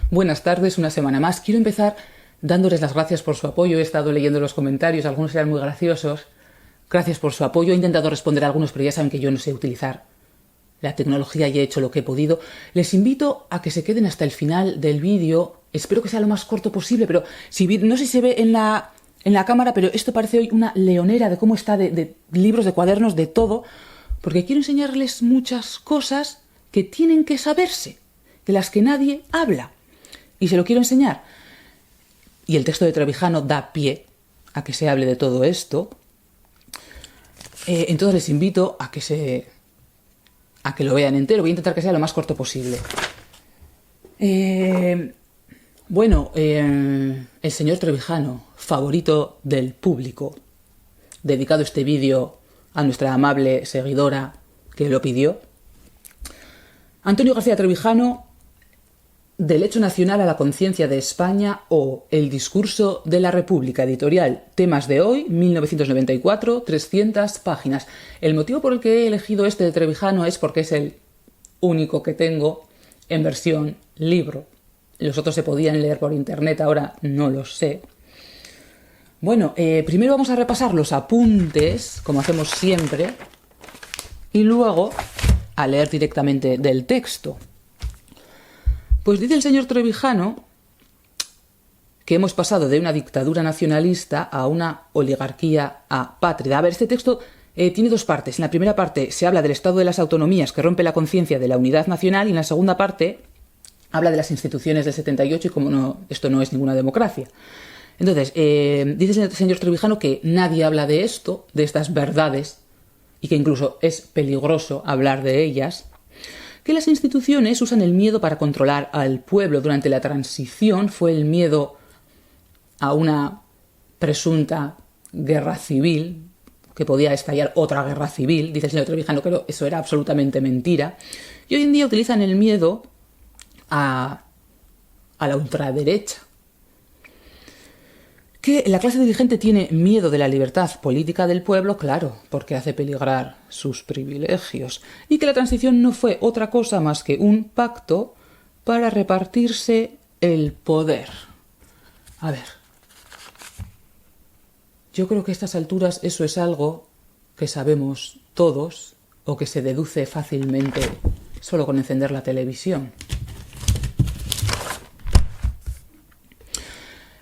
Buenas tardes, una semana más. Quiero empezar dándoles las gracias por su apoyo. He estado leyendo los comentarios, algunos eran muy graciosos. Gracias por su apoyo. He intentado responder a algunos, pero ya saben que yo no sé utilizar la tecnología y he hecho lo que he podido. Les invito a que se queden hasta el final del vídeo. Espero que sea lo más corto posible, pero no sé si se ve en la cámara, pero esto parece hoy una leonera de cómo está de libros, de cuadernos, de todo, porque quiero enseñarles muchas cosas que tienen que saberse, de las que nadie habla. Y se lo quiero enseñar. Y el texto de Trevijano da pie a que se hable de todo esto. Entonces les invito a que lo vean entero. Voy a intentar que sea lo más corto posible. El señor Trevijano, favorito del público, dedicado este vídeo a nuestra amable seguidora que lo pidió. Antonio García Trevijano, del hecho nacional a la conciencia de España o El discurso de la República, editorial Temas de Hoy, 1994, 300 páginas. El motivo por el que he elegido este de Trevijano es porque es el único que tengo en versión libro. Los otros se podían leer por internet, ahora no los sé. Bueno, primero vamos a repasar los apuntes, como hacemos siempre, y luego a leer directamente del texto. Pues dice el señor Trevijano que hemos pasado de una dictadura nacionalista a una oligarquía apátrida. A ver, este texto tiene dos partes. En la primera parte se habla del estado de las autonomías que rompe la conciencia de la unidad nacional y en la segunda parte habla de las instituciones del 78 y cómo esto no es ninguna democracia. Entonces, dice el señor Trevijano que nadie habla de esto, de estas verdades, y que incluso es peligroso hablar de ellas, que las instituciones usan el miedo para controlar al pueblo. Durante la transición fue el miedo a una presunta guerra civil, que podía estallar otra guerra civil, dice el señor Trevijano, pero eso era absolutamente mentira. Y hoy en día utilizan el miedo a la ultraderecha. Que la clase dirigente tiene miedo de la libertad política del pueblo, claro, porque hace peligrar sus privilegios. Y que la transición no fue otra cosa más que un pacto para repartirse el poder. A ver, yo creo que a estas alturas eso es algo que sabemos todos o que se deduce fácilmente solo con encender la televisión.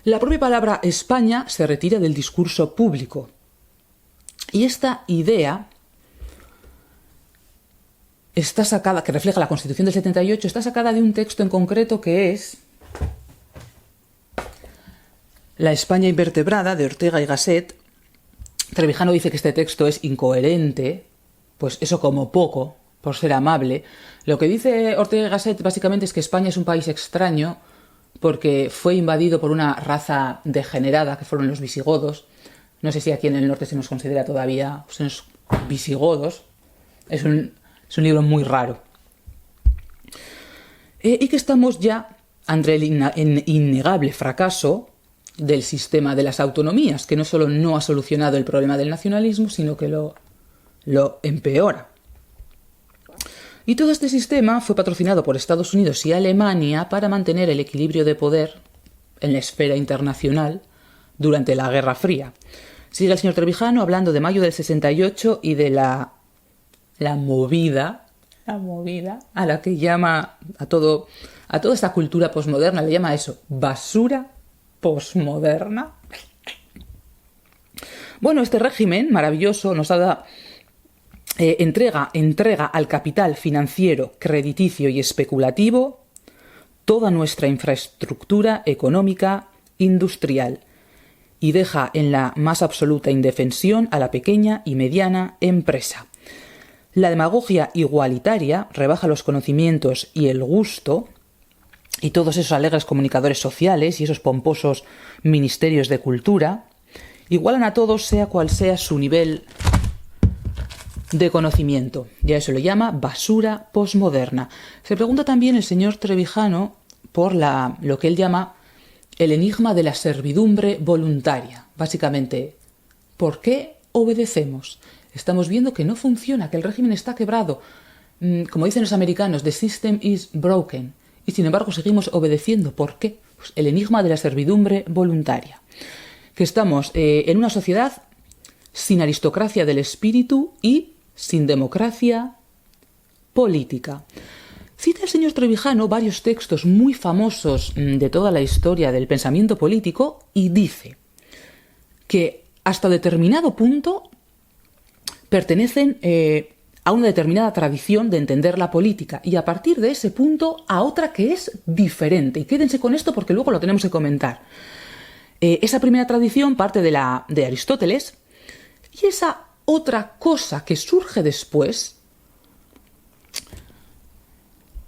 La propia palabra España se retira del discurso público. Y esta idea está sacada, que refleja la Constitución del 78, está sacada de un texto en concreto que es La España invertebrada, de Ortega y Gasset. Trevijano dice que este texto es incoherente, pues eso como poco, por ser amable. Lo que dice Ortega y Gasset básicamente es que España es un país extraño porque fue invadido por una raza degenerada, que fueron los visigodos. No sé si aquí en el norte se nos considera todavía los visigodos. Es un libro muy raro. Y que estamos ya ante el innegable fracaso del sistema de las autonomías, que no solo no ha solucionado el problema del nacionalismo, sino que lo empeora. Y todo este sistema fue patrocinado por Estados Unidos y Alemania para mantener el equilibrio de poder en la esfera internacional durante la Guerra Fría. Sigue el señor Trevijano hablando de mayo del 68 y de la movida a la que llama a toda esta cultura posmoderna, le llama a eso basura posmoderna. Bueno, este régimen maravilloso nos ha dado entrega al capital financiero, crediticio y especulativo toda nuestra infraestructura económica industrial y deja en la más absoluta indefensión a la pequeña y mediana empresa. La demagogia igualitaria rebaja los conocimientos y el gusto y todos esos alegres comunicadores sociales y esos pomposos ministerios de cultura igualan a todos sea cual sea su nivel de conocimiento. Ya eso lo llama basura posmoderna. Se pregunta también el señor Trevijano por lo que él llama el enigma de la servidumbre voluntaria. Básicamente, ¿por qué obedecemos? Estamos viendo que no funciona, que el régimen está quebrado. Como dicen los americanos, the system is broken. y sin embargo seguimos obedeciendo. ¿Por qué? Pues el enigma de la servidumbre voluntaria. Que estamos en una sociedad sin aristocracia del espíritu y sin democracia política. Cita el señor Trevijano varios textos muy famosos de toda la historia del pensamiento político y dice que hasta determinado punto pertenecen a una determinada tradición de entender la política y a partir de ese punto a otra que es diferente. Y quédense con esto porque luego lo tenemos que comentar. Esa primera tradición parte de Aristóteles y esa otra cosa que surge después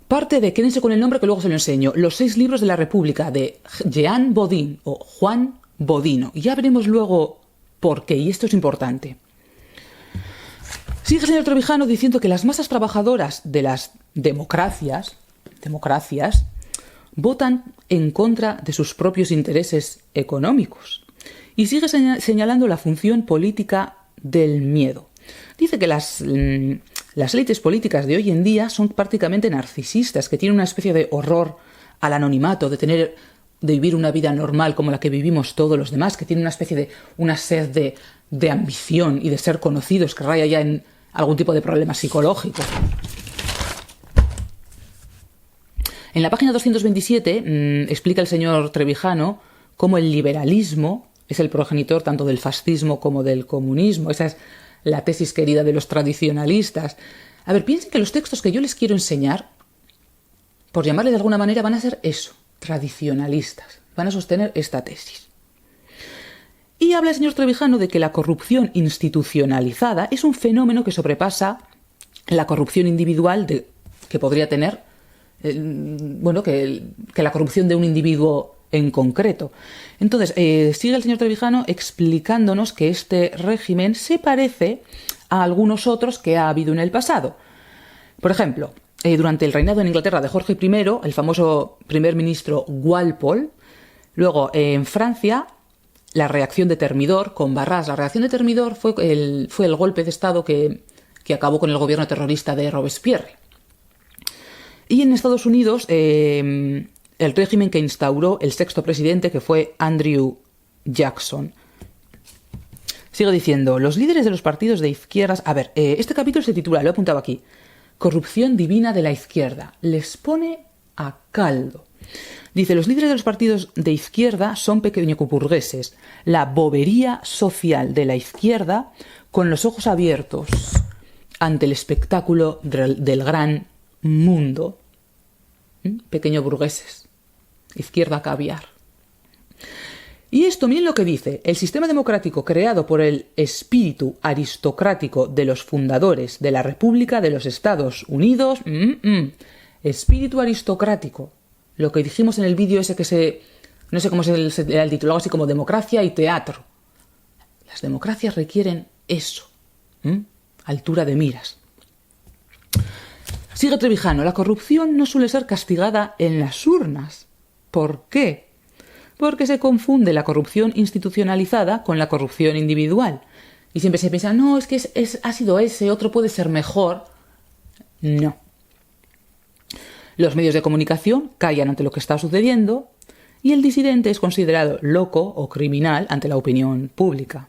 parte de, quédense con el nombre que luego se lo enseño, Los 6 libros de la República de Jean Bodin o Juan Bodino. Y ya veremos luego por qué, y esto es importante. Sigue el señor Trevijano diciendo que las masas trabajadoras de las democracias votan en contra de sus propios intereses económicos. Y sigue señalando la función política del miedo. Dice que las élites políticas de hoy en día son prácticamente narcisistas, que tienen una especie de horror al anonimato, de vivir una vida normal como la que vivimos todos los demás, que tienen una sed de ambición y de ser conocidos, que raya ya en algún tipo de problema psicológico. En la página 227 explica el señor Trevijano cómo el liberalismo es el progenitor tanto del fascismo como del comunismo. Esa es la tesis querida de los tradicionalistas. A ver, piensen que los textos que yo les quiero enseñar, por llamarle de alguna manera, van a ser eso, tradicionalistas. Van a sostener esta tesis. Y habla el señor Trevijano de que la corrupción institucionalizada es un fenómeno que sobrepasa la corrupción individual que podría tener que la corrupción de un individuo en concreto. Entonces, sigue el señor Trevijano explicándonos que este régimen se parece a algunos otros que ha habido en el pasado. Por ejemplo, durante el reinado en Inglaterra de Jorge I, el famoso primer ministro Walpole. Luego, en Francia, la reacción de Thermidor con Barras. La reacción de Thermidor fue el golpe de Estado que acabó con el gobierno terrorista de Robespierre. Y en Estados Unidos, el régimen que instauró el 6º presidente, que fue Andrew Jackson. Sigo diciendo, los líderes de los partidos de izquierdas... A ver, este capítulo se titula, lo he apuntado aquí, Corrupción divina de la izquierda. Les pone a caldo. Dice, los líderes de los partidos de izquierda son pequeñoburgueses. La bobería social de la izquierda con los ojos abiertos ante el espectáculo del gran mundo. Pequeño burgueses. Izquierda caviar. Y esto, miren lo que dice. El sistema democrático creado por el espíritu aristocrático de los fundadores de la República de los Estados Unidos. Espíritu aristocrático. Lo que dijimos en el vídeo ese no sé cómo se le el título, algo así como democracia y teatro. Las democracias requieren eso. Altura de miras. Sigue Trevijano, la corrupción no suele ser castigada en las urnas. ¿Por qué? Porque se confunde la corrupción institucionalizada con la corrupción individual. Y siempre se piensa, no, es que ha sido ese, otro puede ser mejor. No. Los medios de comunicación callan ante lo que está sucediendo y el disidente es considerado loco o criminal ante la opinión pública.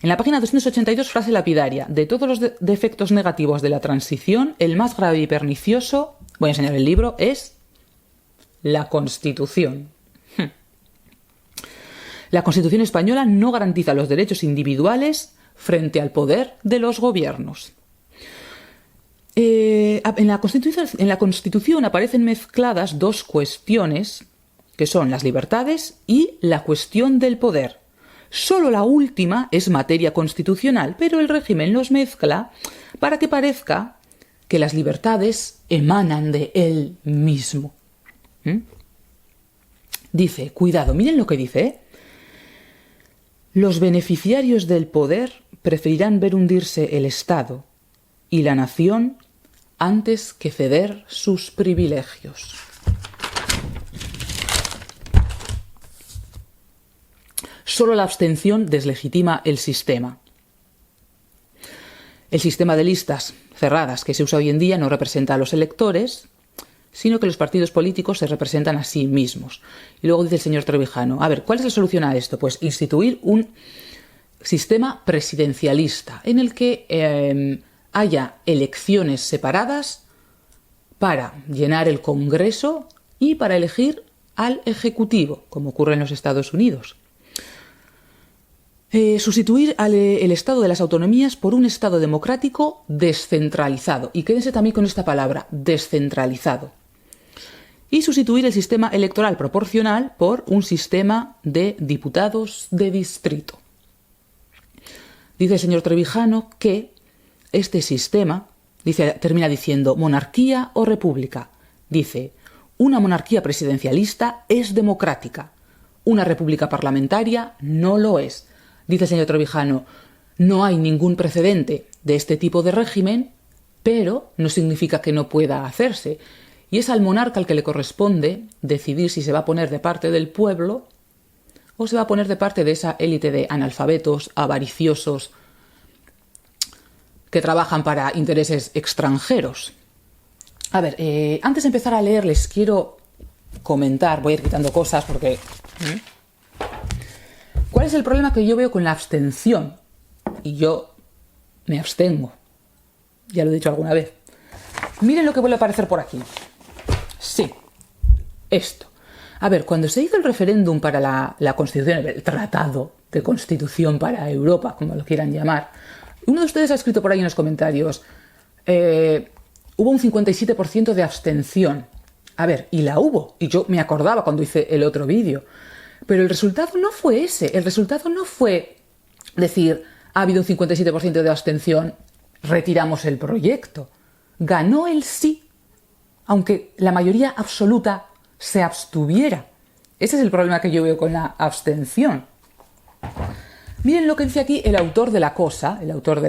En la página 282, frase lapidaria. De todos los defectos negativos de la transición, el más grave y pernicioso, voy a enseñar el libro, es la Constitución. La Constitución española no garantiza los derechos individuales frente al poder de los gobiernos. En la Constitución aparecen mezcladas dos cuestiones, que son las libertades y la cuestión del poder. Solo la última es materia constitucional, pero el régimen los mezcla para que parezca que las libertades emanan de él mismo. Dice, cuidado, miren lo que dice, Los beneficiarios del poder preferirán ver hundirse el Estado y la nación antes que ceder sus privilegios. Solo la abstención deslegitima el sistema. El sistema de listas cerradas que se usa hoy en día no representa a los electores, sino que los partidos políticos se representan a sí mismos. Y luego dice el señor Trevijano, a ver, ¿cuál es la solución a esto? Pues instituir un sistema presidencialista en el que haya elecciones separadas para llenar el Congreso y para elegir al Ejecutivo, como ocurre en los Estados Unidos. Sustituir el Estado de las autonomías por un Estado democrático descentralizado. Y quédense también con esta palabra, descentralizado. Y sustituir el sistema electoral proporcional por un sistema de diputados de distrito. Dice el señor Trevijano que este sistema, termina diciendo monarquía o república. Dice, una monarquía presidencialista es democrática, una república parlamentaria no lo es. Dice el señor Trevijano, no hay ningún precedente de este tipo de régimen, pero no significa que no pueda hacerse. Y es al monarca al que le corresponde decidir si se va a poner de parte del pueblo o se va a poner de parte de esa élite de analfabetos, avariciosos, que trabajan para intereses extranjeros. A ver, antes de empezar a leer les quiero comentar, voy a ir quitando cosas porque... ¿Cuál es el problema que yo veo con la abstención? Y yo me abstengo. Ya lo he dicho alguna vez. Miren lo que vuelve a aparecer por aquí. Sí, esto. A ver, cuando se hizo el referéndum para la Constitución, el Tratado de Constitución para Europa, como lo quieran llamar, uno de ustedes ha escrito por ahí en los comentarios, hubo un 57% de abstención. A ver, y la hubo. Y yo me acordaba cuando hice el otro vídeo. Pero el resultado no fue ese. El resultado no fue decir, ha habido un 57% de abstención, retiramos el proyecto. Ganó el sí, aunque la mayoría absoluta se abstuviera. Ese es el problema que yo veo con la abstención. Miren lo que dice aquí el autor de la cosa, el autor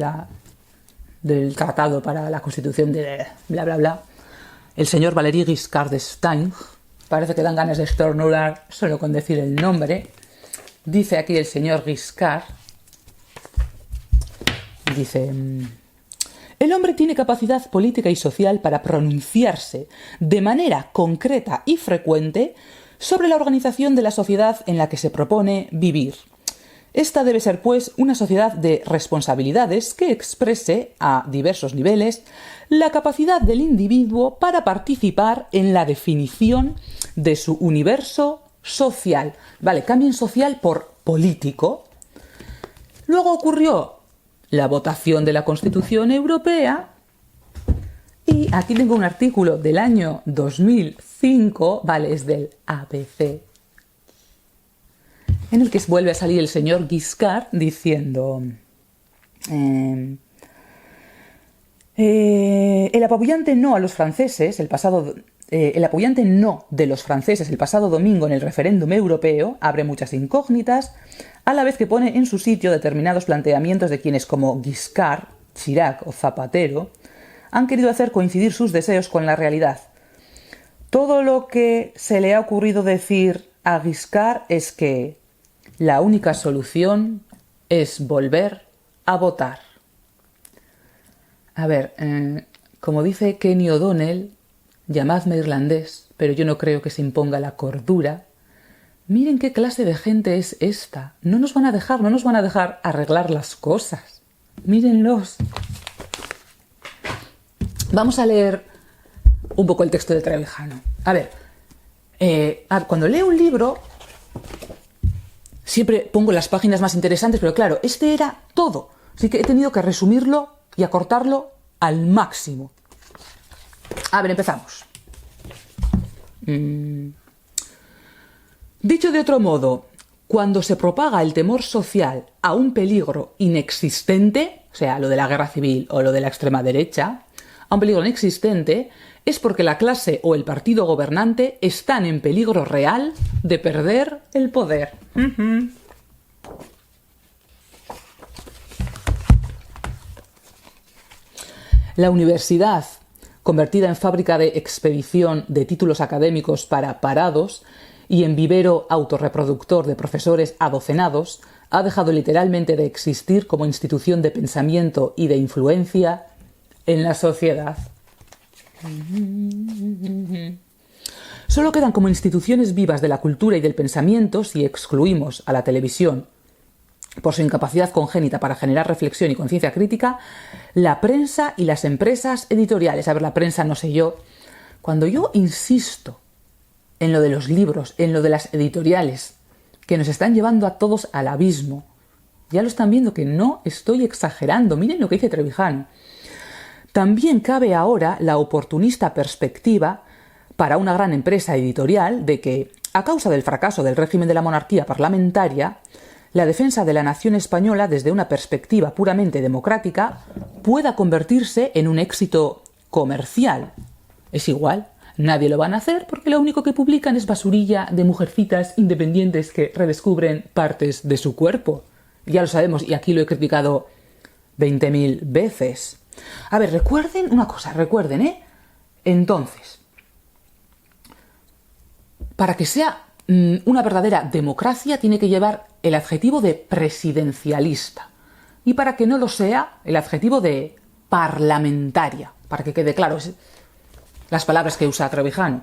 del tratado para la Constitución de bla bla bla, el señor Valéry Giscard d'Estaing. Parece que dan ganas de estornudar solo con decir el nombre. Dice aquí el señor Giscard, dice, el hombre tiene capacidad política y social para pronunciarse de manera concreta y frecuente sobre la organización de la sociedad en la que se propone vivir. Esta debe ser, pues, una sociedad de responsabilidades que exprese, a diversos niveles, la capacidad del individuo para participar en la definición de su universo social. Vale, cambien social por político. Luego ocurrió la votación de la Constitución Europea y aquí tengo un artículo del año 2005, vale, es del ABC, en el que vuelve a salir el señor Giscard diciendo el apabullante no a los franceses el apabullante no de los franceses el pasado domingo en el referéndum europeo abre muchas incógnitas, a la vez que pone en su sitio determinados planteamientos de quienes como Giscard, Chirac o Zapatero han querido hacer coincidir sus deseos con la realidad. Todo lo que se le ha ocurrido decir a Giscard es que la única solución es volver a votar. A ver, como dice Kenny O'Donnell, llamadme irlandés, pero yo no creo que se imponga la cordura. Miren qué clase de gente es esta. No nos van a dejar arreglar las cosas. Mírenlos. Vamos a leer un poco el texto de Trevijano. A ver, cuando leo un libro, siempre pongo las páginas más interesantes, pero claro, este era todo. Así que he tenido que resumirlo y acortarlo al máximo. A ver, empezamos. Dicho de otro modo, cuando se propaga el temor social a un peligro inexistente, o sea, lo de la guerra civil o lo de la extrema derecha, a un peligro inexistente, es porque la clase o el partido gobernante están en peligro real de perder el poder. La universidad, convertida en fábrica de expedición de títulos académicos para parados y en vivero autorreproductor de profesores adocenados, ha dejado literalmente de existir como institución de pensamiento y de influencia en la sociedad. Solo quedan como instituciones vivas de la cultura y del pensamiento, si excluimos a la televisión por su incapacidad congénita para generar reflexión y conciencia crítica, la prensa y las empresas editoriales. A ver, la prensa no sé yo. Cuando yo insisto en lo de los libros, en lo de las editoriales, que nos están llevando a todos al abismo, ya lo están viendo que no estoy exagerando. Miren lo que dice Trevijano. También cabe ahora la oportunista perspectiva para una gran empresa editorial de que, a causa del fracaso del régimen de la monarquía parlamentaria, la defensa de la nación española desde una perspectiva puramente democrática pueda convertirse en un éxito comercial. Es igual, nadie lo van a hacer porque lo único que publican es basurilla de mujercitas independientes que redescubren partes de su cuerpo. Ya lo sabemos y aquí lo he criticado 20.000 veces. A ver, recuerden una cosa, Entonces, para que sea una verdadera democracia tiene que llevar el adjetivo de presidencialista. Y para que no lo sea, el adjetivo de parlamentaria. Para que quede claro las palabras que usa Trevijano.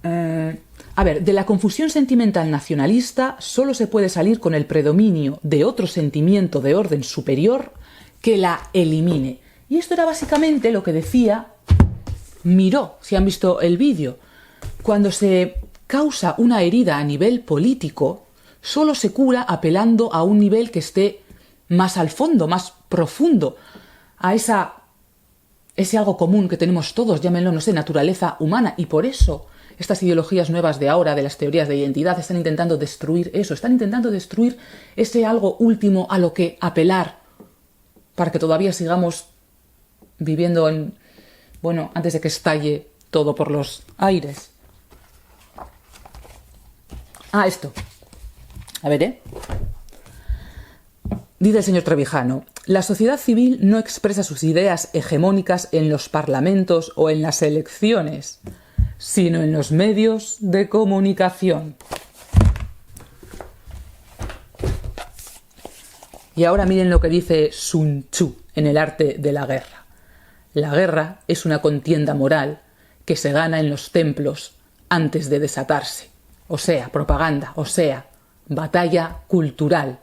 A ver, de la confusión sentimental nacionalista solo se puede salir con el predominio de otro sentimiento de orden superior que la elimine. Y esto era básicamente lo que decía Miró, si han visto el vídeo. Cuando se causa una herida a nivel político, solo se cura apelando a un nivel que esté más al fondo, más profundo, a ese algo común que tenemos todos, llámenlo, no sé, naturaleza humana. Y por eso estas ideologías nuevas de ahora, de las teorías de identidad, están intentando destruir eso, están intentando destruir ese algo último a lo que apelar, para que todavía sigamos viviendo antes de que estalle todo por los aires. Esto. A ver, Dice el señor Trevijano, la sociedad civil no expresa sus ideas hegemónicas en los parlamentos o en las elecciones, sino en los medios de comunicación. Y ahora miren lo que dice Sun Tzu en El arte de la guerra. La guerra es una contienda moral que se gana en los templos antes de desatarse. O sea, propaganda, o sea, batalla cultural.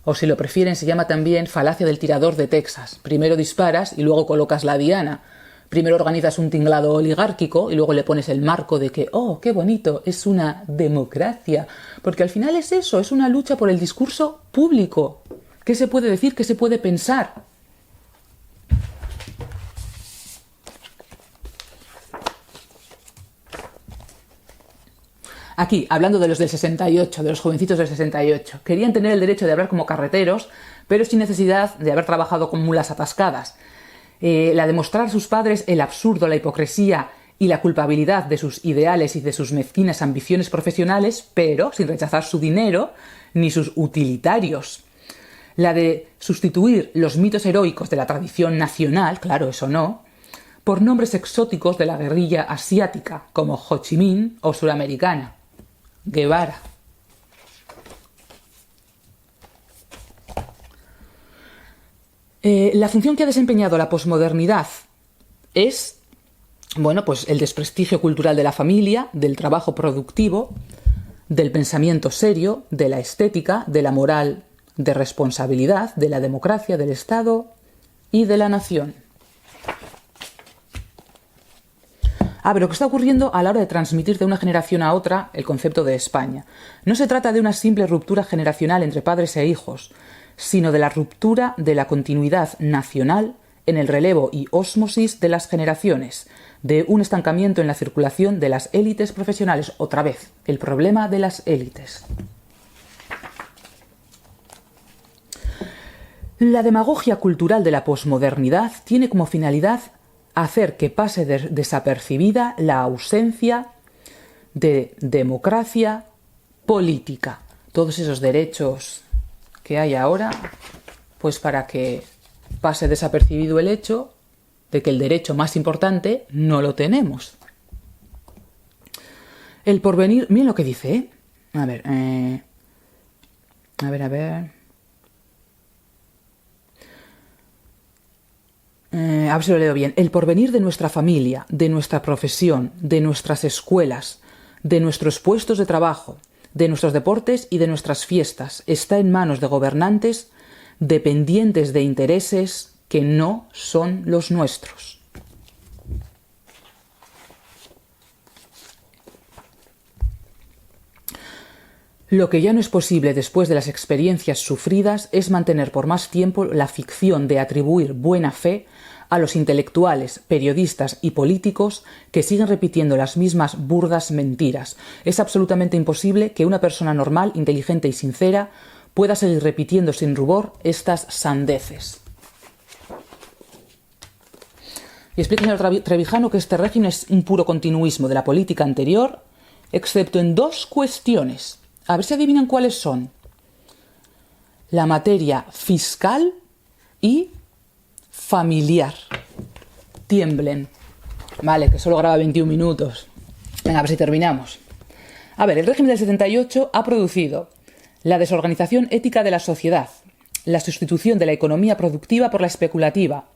O si lo prefieren, se llama también falacia del tirador de Texas. Primero disparas y luego colocas la diana. Primero organizas un tinglado oligárquico y luego le pones el marco de que, oh, qué bonito, es una democracia. Porque al final es eso, es una lucha por el discurso público. ¿Qué se puede decir? ¿Qué se puede pensar? Aquí, hablando de los del 68, de los jovencitos del 68, querían tener el derecho de hablar como carreteros, pero sin necesidad de haber trabajado con mulas atascadas. La de mostrar a sus padres el absurdo, la hipocresía y la culpabilidad de sus ideales y de sus mezquinas ambiciones profesionales, pero sin rechazar su dinero ni sus utilitarios. La de sustituir los mitos heroicos de la tradición nacional, claro, eso no, por nombres exóticos de la guerrilla asiática, como Ho Chi Minh o suramericana, Guevara. La función que ha desempeñado la posmodernidad es, pues el desprestigio cultural de la familia, del trabajo productivo, del pensamiento serio, de la estética, de la moral de responsabilidad, de la democracia, del Estado y de la nación. Pero lo que está ocurriendo a la hora de transmitir de una generación a otra el concepto de España. No se trata de una simple ruptura generacional entre padres e hijos, sino de la ruptura de la continuidad nacional en el relevo y ósmosis de las generaciones, de un estancamiento en la circulación de las élites profesionales. Otra vez, el problema de las élites. La demagogia cultural de la posmodernidad tiene como finalidad hacer que pase desapercibida la ausencia de democracia política. Todos esos derechos que hay ahora, pues para que pase desapercibido el hecho de que el derecho más importante no lo tenemos. El porvenir, miren lo que dice, A ver. a ver si lo leo bien, el porvenir de nuestra familia, de nuestra profesión, de nuestras escuelas, de nuestros puestos de trabajo, de nuestros deportes y de nuestras fiestas está en manos de gobernantes dependientes de intereses que no son los nuestros. Lo que ya no es posible después de las experiencias sufridas es mantener por más tiempo la ficción de atribuir buena fe a los intelectuales, periodistas y políticos que siguen repitiendo las mismas burdas mentiras. Es absolutamente imposible que una persona normal, inteligente y sincera pueda seguir repitiendo sin rubor estas sandeces. Y explica el señor Trevijano que este régimen es un puro continuismo de la política anterior, excepto en dos cuestiones. A ver si adivinan cuáles son. La materia fiscal y familiar. Tiemblen. Vale, que solo graba 21 minutos. Venga, a ver si terminamos. A ver, el régimen del 78 ha producido la desorganización ética de la sociedad, la sustitución de la economía productiva por la especulativa,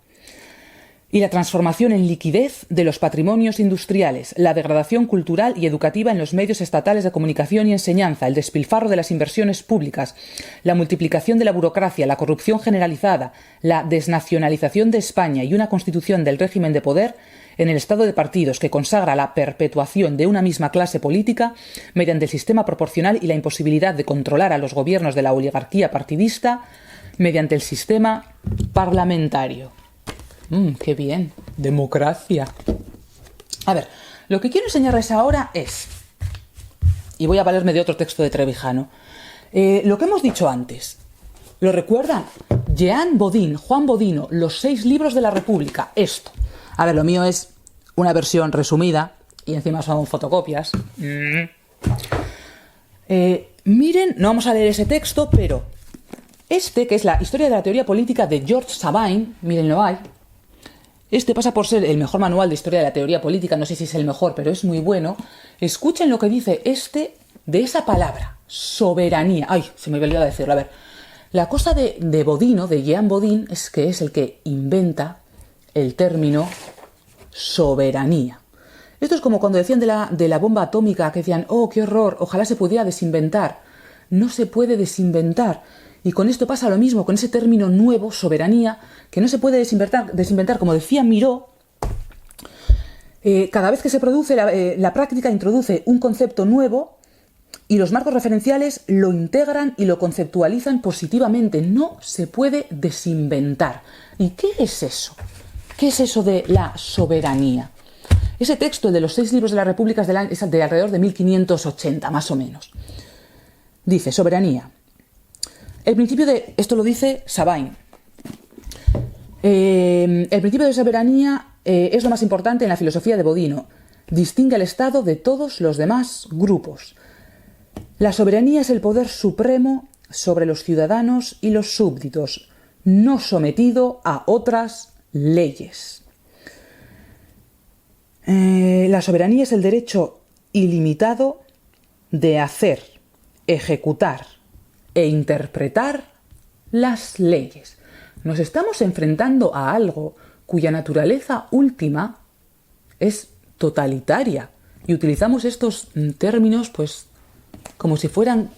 y la transformación en liquidez de los patrimonios industriales, la degradación cultural y educativa en los medios estatales de comunicación y enseñanza, el despilfarro de las inversiones públicas, la multiplicación de la burocracia, la corrupción generalizada, la desnacionalización de España y una constitución del régimen de poder en el estado de partidos que consagra la perpetuación de una misma clase política mediante el sistema proporcional y la imposibilidad de controlar a los gobiernos de la oligarquía partidista mediante el sistema parlamentario. ¡Qué bien! Democracia. A ver, lo que quiero enseñarles ahora es, y voy a valerme de otro texto de Trevijano, lo que hemos dicho antes. ¿Lo recuerdan? Jean Bodin, Juan Bodino, los 6 libros de la República. Esto. A ver, lo mío es una versión resumida y encima son fotocopias. Miren, no vamos a leer ese texto, pero este, que es la historia de la teoría política de George Sabine, mírenlo ahí. Este pasa por ser el mejor manual de historia de la teoría política, no sé si es el mejor, pero es muy bueno. Escuchen lo que dice este de esa palabra, soberanía. Ay, se me había olvidado decirlo. A ver, la cosa de Bodino, de Jean Bodin, es que es el que inventa el término soberanía. Esto es como cuando decían de la bomba atómica, que decían, oh, qué horror, ojalá se pudiera desinventar. No se puede desinventar. Y con esto pasa lo mismo, con ese término nuevo, soberanía, que no se puede desinventar. Como decía Miró, cada vez que se produce la práctica introduce un concepto nuevo y los marcos referenciales lo integran y lo conceptualizan positivamente. No se puede desinventar. ¿Y qué es eso? ¿Qué es eso de la soberanía? Ese texto, el de los 6 libros de la República, es de alrededor de 1580, más o menos. Dice, soberanía. El principio de... Esto lo dice Sabine. El principio de soberanía es lo más importante en la filosofía de Bodino. Distingue al Estado de todos los demás grupos. La soberanía es el poder supremo sobre los ciudadanos y los súbditos, no sometido a otras leyes. La soberanía es el derecho ilimitado de hacer, ejecutar e interpretar las leyes. Nos estamos enfrentando a algo cuya naturaleza última es totalitaria y utilizamos estos términos pues como si fueran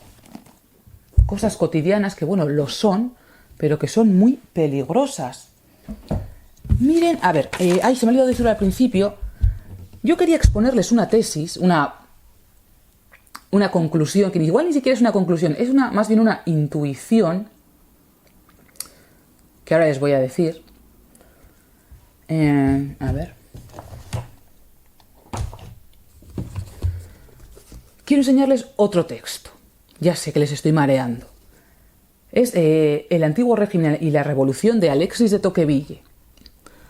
cosas cotidianas que bueno, lo son, pero que son muy peligrosas. Miren, a ver, se me ha olvidado decirlo al principio. Yo quería exponerles una tesis, una conclusión, que igual ni siquiera es una conclusión, es más bien una intuición, que ahora les voy a decir. A ver. Quiero enseñarles otro texto. Ya sé que les estoy mareando. Es El antiguo régimen y la revolución de Alexis de Tocqueville.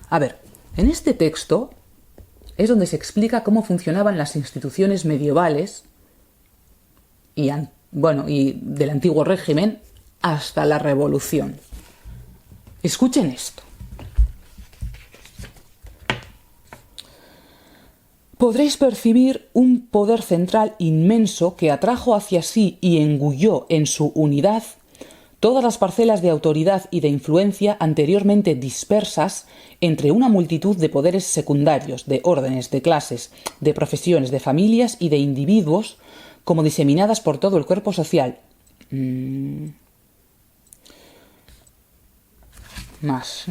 A ver, en este texto es donde se explica cómo funcionaban las instituciones medievales y del antiguo régimen hasta la revolución. Escuchen esto. Podréis percibir un poder central inmenso que atrajo hacia sí y engulló en su unidad todas las parcelas de autoridad y de influencia anteriormente dispersas entre una multitud de poderes secundarios, de órdenes, de clases, de profesiones, de familias y de individuos, como diseminadas por todo el cuerpo social. Más.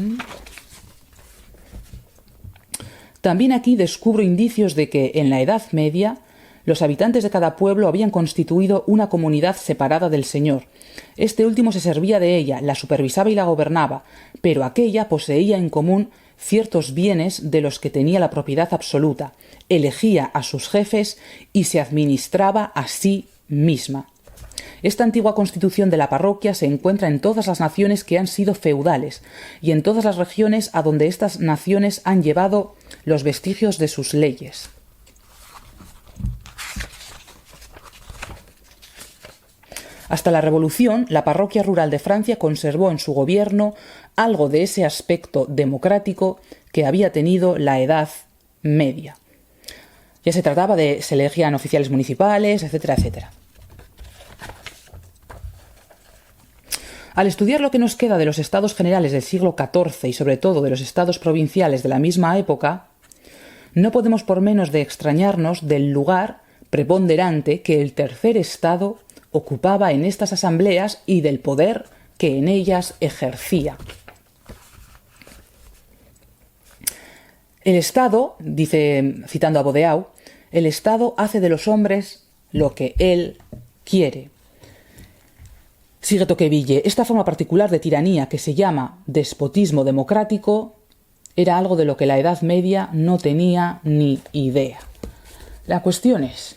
También aquí descubro indicios de que, en la Edad Media, los habitantes de cada pueblo habían constituido una comunidad separada del señor. Este último se servía de ella, la supervisaba y la gobernaba, pero aquella poseía en común ciertos bienes de los que tenía la propiedad absoluta, elegía a sus jefes y se administraba a sí misma. Esta antigua constitución de la parroquia se encuentra en todas las naciones que han sido feudales y en todas las regiones a donde estas naciones han llevado los vestigios de sus leyes. Hasta la Revolución, la parroquia rural de Francia conservó en su gobierno algo de ese aspecto democrático que había tenido la Edad Media. Ya se trataba de se elegían oficiales municipales, etcétera, etcétera. Al estudiar lo que nos queda de los estados generales del siglo XIV y sobre todo de los estados provinciales de la misma época, no podemos por menos de extrañarnos del lugar preponderante que el tercer estado ocupaba en estas asambleas y del poder que en ellas ejercía. El Estado, dice, citando a Bodeau, el Estado hace de los hombres lo que él quiere. Sigue Tocqueville, esta forma particular de tiranía que se llama despotismo democrático era algo de lo que la Edad Media no tenía ni idea. La cuestión es...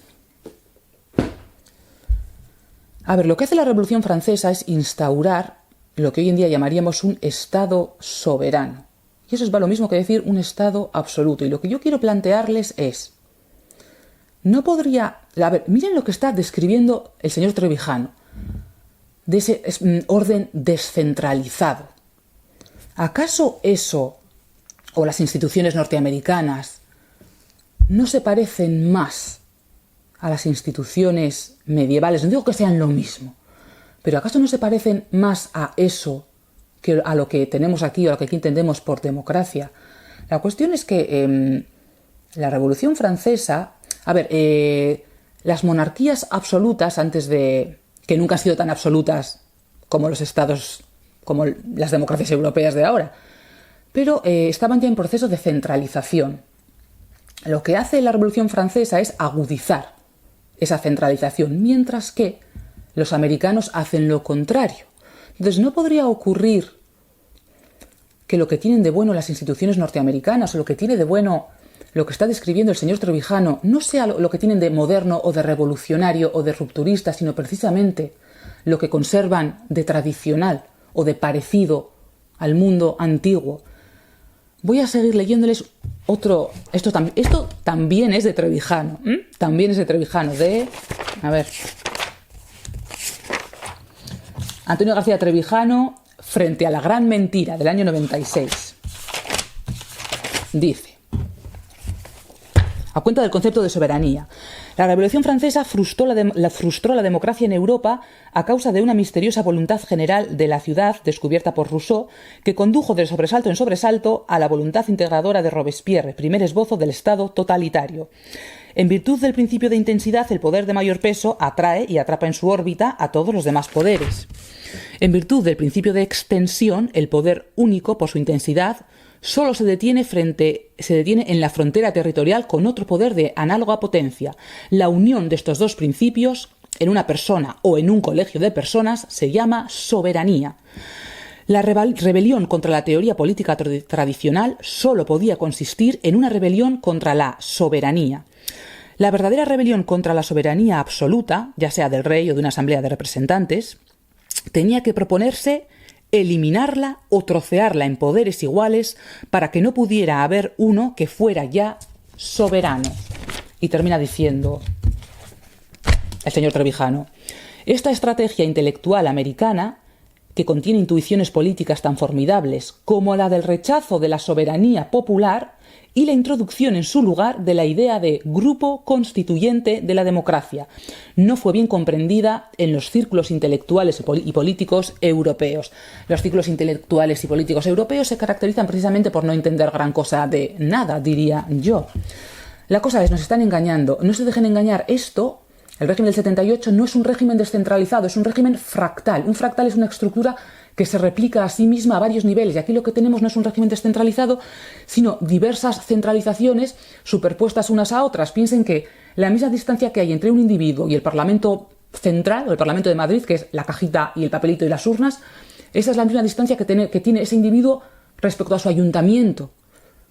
lo que hace la Revolución Francesa es instaurar lo que hoy en día llamaríamos un Estado soberano. Y eso es lo mismo que decir un Estado absoluto. Y lo que yo quiero plantearles es... No podría... miren lo que está describiendo el señor Trevijano, de ese orden descentralizado. ¿Acaso eso, o las instituciones norteamericanas, no se parecen más a las instituciones medievales? No digo que sean lo mismo, pero ¿acaso no se parecen más a eso que a lo que tenemos aquí o a lo que aquí entendemos por democracia? La cuestión es que la Revolución Francesa... las monarquías absolutas, antes de... que nunca han sido tan absolutas como los estados, como las democracias europeas de ahora, pero estaban ya en proceso de centralización. Lo que hace la Revolución Francesa es agudizar esa centralización, mientras que los americanos hacen lo contrario. Entonces, ¿no podría ocurrir que lo que tienen de bueno las instituciones norteamericanas o lo que tiene de bueno lo que está describiendo el señor Trevijano no sea lo que tienen de moderno o de revolucionario o de rupturista, sino precisamente lo que conservan de tradicional o de parecido al mundo antiguo? Voy a seguir leyéndoles otro... Esto también es de Trevijano. También es de Trevijano. Antonio García Trevijano, Frente a la gran mentira, del año 96. Dice... A cuenta del concepto de soberanía. La Revolución Francesa frustró la democracia en Europa a causa de una misteriosa voluntad general de la ciudad descubierta por Rousseau, que condujo de sobresalto en sobresalto a la voluntad integradora de Robespierre, primer esbozo del Estado totalitario. En virtud del principio de intensidad, el poder de mayor peso atrae y atrapa en su órbita a todos los demás poderes. En virtud del principio de extensión, el poder único, por su intensidad, solo se detiene en la frontera territorial con otro poder de análoga potencia. La unión de estos dos principios, en una persona o en un colegio de personas, se llama soberanía. La rebelión contra la teoría política tradicional solo podía consistir en una rebelión contra la soberanía. La verdadera rebelión contra la soberanía absoluta, ya sea del rey o de una asamblea de representantes, tenía que proponerse eliminarla o trocearla en poderes iguales para que no pudiera haber uno que fuera ya soberano. Y termina diciendo el señor Trevijano: esta estrategia intelectual americana, que contiene intuiciones políticas tan formidables como la del rechazo de la soberanía popular, y la introducción en su lugar de la idea de grupo constituyente de la democracia. No fue bien comprendida en los círculos intelectuales y políticos europeos. Los círculos intelectuales y políticos europeos se caracterizan precisamente por no entender gran cosa de nada, diría yo. La cosa es, nos están engañando. No se dejen engañar. Esto, el régimen del 78, no es un régimen descentralizado, es un régimen fractal. Un fractal es una estructura que se replica a sí misma a varios niveles. Y aquí lo que tenemos no es un régimen descentralizado, sino diversas centralizaciones superpuestas unas a otras. Piensen que la misma distancia que hay entre un individuo y el Parlamento central, o el Parlamento de Madrid, que es la cajita y el papelito y las urnas, esa es la misma distancia que tiene ese individuo respecto a su ayuntamiento.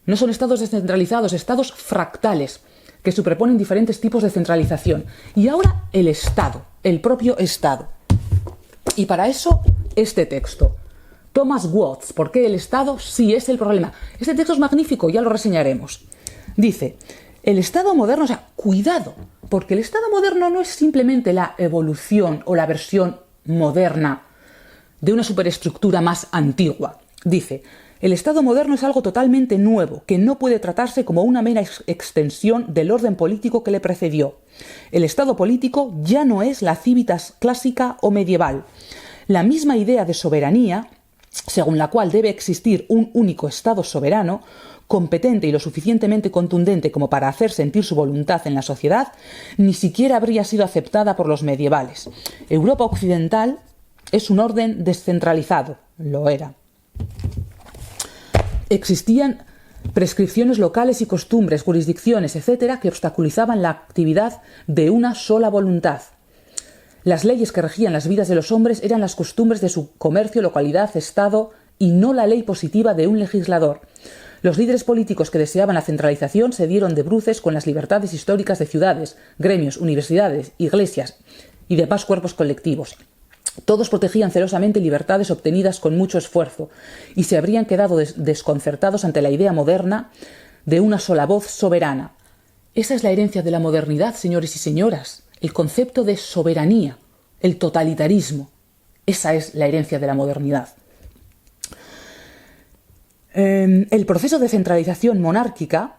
No son estados descentralizados, estados fractales, que superponen diferentes tipos de centralización. Y ahora el Estado, el propio Estado. Y para eso, este texto. Thomas Watts, ¿por qué el Estado sí es el problema? Este texto es magnífico, ya lo reseñaremos. Dice, el Estado moderno, o sea, cuidado, porque el Estado moderno no es simplemente la evolución o la versión moderna de una superestructura más antigua. Dice, el Estado moderno es algo totalmente nuevo, que no puede tratarse como una mera extensión del orden político que le precedió. El Estado político ya no es la civitas clásica o medieval. La misma idea de soberanía, según la cual debe existir un único Estado soberano, competente y lo suficientemente contundente como para hacer sentir su voluntad en la sociedad, ni siquiera habría sido aceptada por los medievales. Europa occidental es un orden descentralizado, lo era. Existían prescripciones locales y costumbres, jurisdicciones, etcétera, que obstaculizaban la actividad de una sola voluntad. Las leyes que regían las vidas de los hombres eran las costumbres de su comercio, localidad, estado, y no la ley positiva de un legislador. Los líderes políticos que deseaban la centralización se dieron de bruces con las libertades históricas de ciudades, gremios, universidades, iglesias y demás cuerpos colectivos. Todos protegían celosamente libertades obtenidas con mucho esfuerzo y se habrían quedado desconcertados ante la idea moderna de una sola voz soberana. Esa es la herencia de la modernidad, señores y señoras, el concepto de soberanía, el totalitarismo. Esa es la herencia de la modernidad. El proceso de centralización monárquica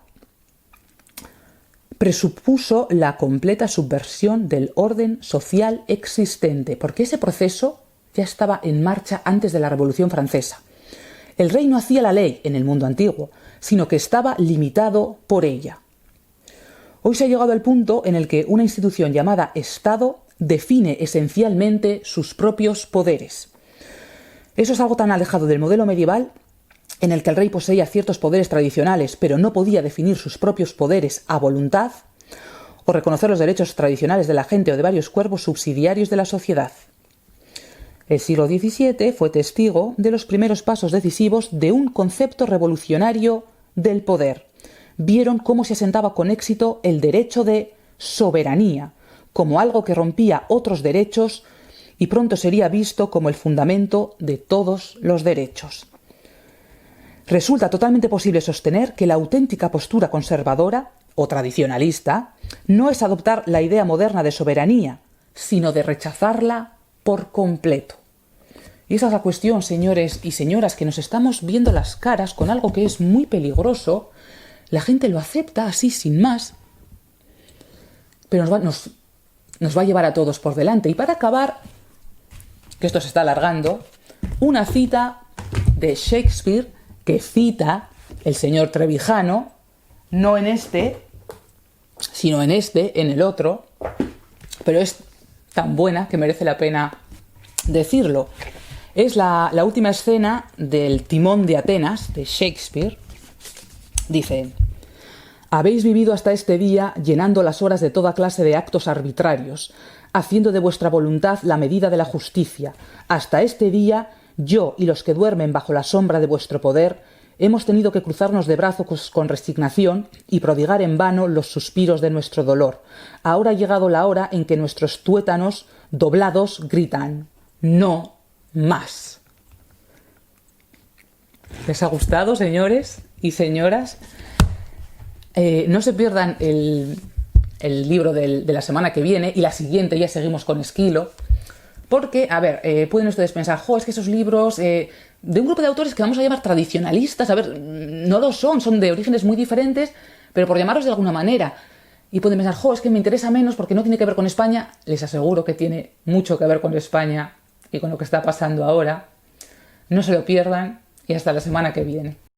presupuso la completa subversión del orden social existente, porque ese proceso ya estaba en marcha antes de la Revolución Francesa. El rey no hacía la ley en el mundo antiguo, sino que estaba limitado por ella. Hoy se ha llegado al punto en el que una institución llamada Estado define esencialmente sus propios poderes. Eso es algo tan alejado del modelo medieval en el que el rey poseía ciertos poderes tradicionales, pero no podía definir sus propios poderes a voluntad, o reconocer los derechos tradicionales de la gente o de varios cuerpos subsidiarios de la sociedad. El siglo XVII fue testigo de los primeros pasos decisivos de un concepto revolucionario del poder. Vieron cómo se asentaba con éxito el derecho de soberanía, como algo que rompía otros derechos y pronto sería visto como el fundamento de todos los derechos. Resulta totalmente posible sostener que la auténtica postura conservadora o tradicionalista no es adoptar la idea moderna de soberanía, sino de rechazarla por completo. Y esa es la cuestión, señores y señoras, que nos estamos viendo las caras con algo que es muy peligroso. La gente lo acepta así sin más, pero nos va a llevar a todos por delante. Y para acabar, que esto se está alargando, una cita de Shakespeare que cita el señor Trevijano, no en este, sino en el otro, pero es tan buena que merece la pena decirlo. Es la última escena del Timón de Atenas, de Shakespeare. Dice: habéis vivido hasta este día llenando las horas de toda clase de actos arbitrarios, haciendo de vuestra voluntad la medida de la justicia. Hasta este día, yo y los que duermen bajo la sombra de vuestro poder hemos tenido que cruzarnos de brazos con resignación y prodigar en vano los suspiros de nuestro dolor. Ahora ha llegado la hora en que nuestros tuétanos doblados gritan: ¡no más! ¿Les ha gustado, señores y señoras? No se pierdan el libro de la semana que viene, y la siguiente ya seguimos con Esquilo, Porque, a ver, pueden ustedes pensar, jo, es que esos libros de un grupo de autores que vamos a llamar tradicionalistas, a ver, no lo son de orígenes muy diferentes, pero por llamarlos de alguna manera. Y pueden pensar, jo, es que me interesa menos porque no tiene que ver con España. Les aseguro que tiene mucho que ver con España y con lo que está pasando ahora. No se lo pierdan y hasta la semana que viene.